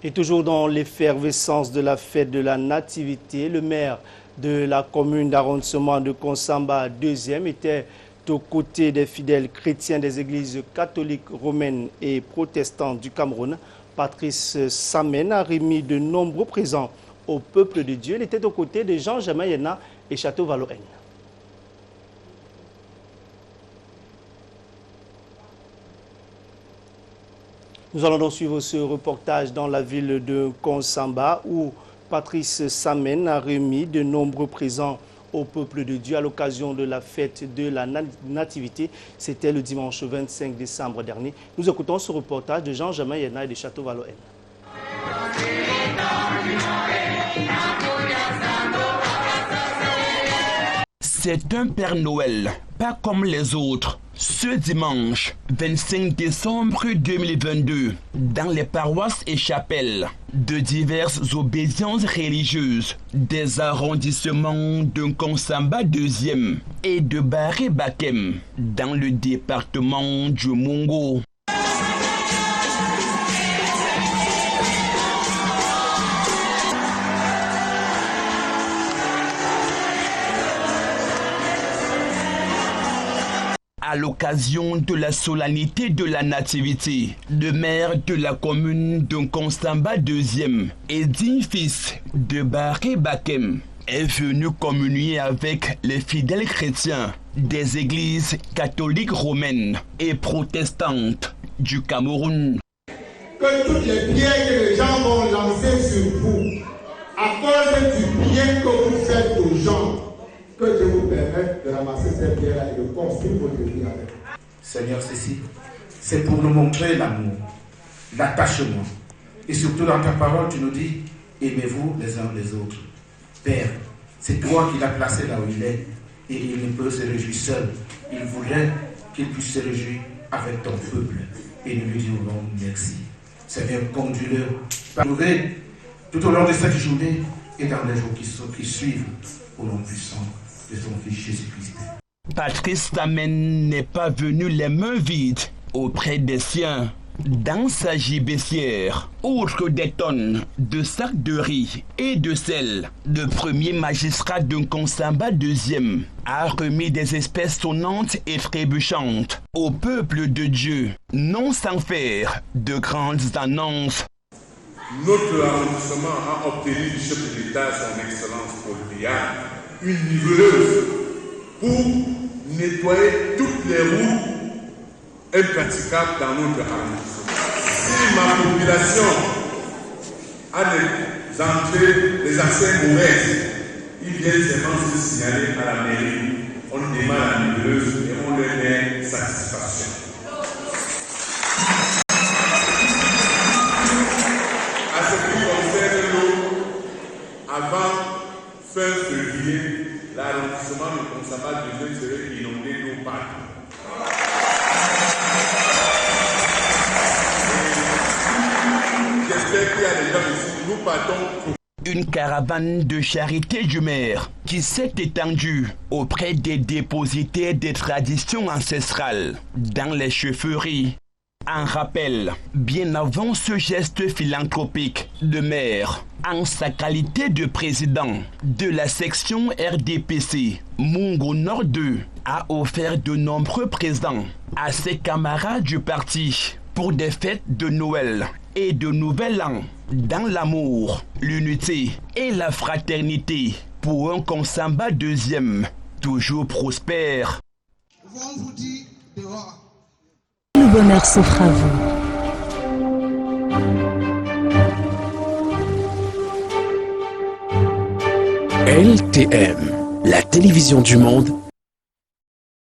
Et toujours dans l'effervescence de la fête de la Nativité, le maire de la commune d'arrondissement de Konsamba 2e était aux côtés des fidèles chrétiens des églises catholiques, romaines et protestantes du Cameroun. Patrice Samen a remis de nombreux présents au peuple de Dieu. Il était aux côtés de Jean-Germain Yena et Château Valoen. Nous allons donc suivre ce reportage dans la ville de Konsamba où Patrice Samen a remis de nombreux présents au peuple de Dieu à l'occasion de la fête de la Nativité. C'était le dimanche 25 décembre dernier. Nous écoutons ce reportage de Jean-Germain Yena et de Château Valoen. C'est un Père Noël, pas comme les autres. Ce dimanche 25 décembre 2022, dans les paroisses et chapelles de diverses obédiences religieuses des arrondissements de Konsamba 2e et de Baré Bakem, dans le département du Mongo. À l'occasion de la solennité de la Nativité, le maire de la commune de Konsamba 2e et digne fils de Baré Bakem est venu communier avec les fidèles chrétiens des églises catholiques romaines et protestantes du Cameroun. Que toutes les pierres que les gens vont lancer sur vous, à cause du bien que vous faites aux gens, que Dieu vous permette de ramasser ces pierres-là et de construire votre vie avec. Seigneur, c'est pour nous montrer l'amour, l'attachement. Et surtout dans ta parole, tu nous dis, aimez-vous les uns les autres. Père, c'est toi qui l'as placé là où il est. Et il ne peut se réjouir seul. Il voudrait qu'il puisse se réjouir avec ton peuple. Et nous lui disons merci. Seigneur, conduis-le. Trouver tout au long de cette journée et dans les jours qui suivent, au nom puissant de son Fils Jésus-Christ. Patrice Samen n'est pas venu les mains vides auprès des siens. Dans sa gibecière, outre des tonnes de sacs de riz et de sel, le premier magistrat de Konsamba 2e a remis des espèces sonnantes et trébuchantes au peuple de Dieu, non sans faire de grandes annonces. Notre arrondissement a obtenu du chef de l'État, son Excellence Paul Biya, une niveleuse pour nettoyer toutes les routes impraticables dans notre arrondissement. Si ma population a des entrées, des accès mauvaises, ils viennent seulement se signaler à la mairie, on demande la niveleuse et on leur met satisfaction. À ce qui concerne l'eau, avant fin février, l'arrondissement de Konsamba 2e serait inondé d'eau partout. J'espère qu'il y a des gens ici. Nous partons. Une caravane de charité du maire qui s'est étendue auprès des dépositaires des traditions ancestrales dans les chefferies. En rappel, bien avant ce geste philanthropique, le maire, en sa qualité de président de la section RDPC Mongo Nord 2, a offert de nombreux présents à ses camarades du parti pour des fêtes de Noël et de Nouvel An, dans l'amour, l'unité et la fraternité, pour un Konsamba 2e, toujours prospère. On vous dit dehors. Le bonheur s'offre à vous. LTM, la télévision du monde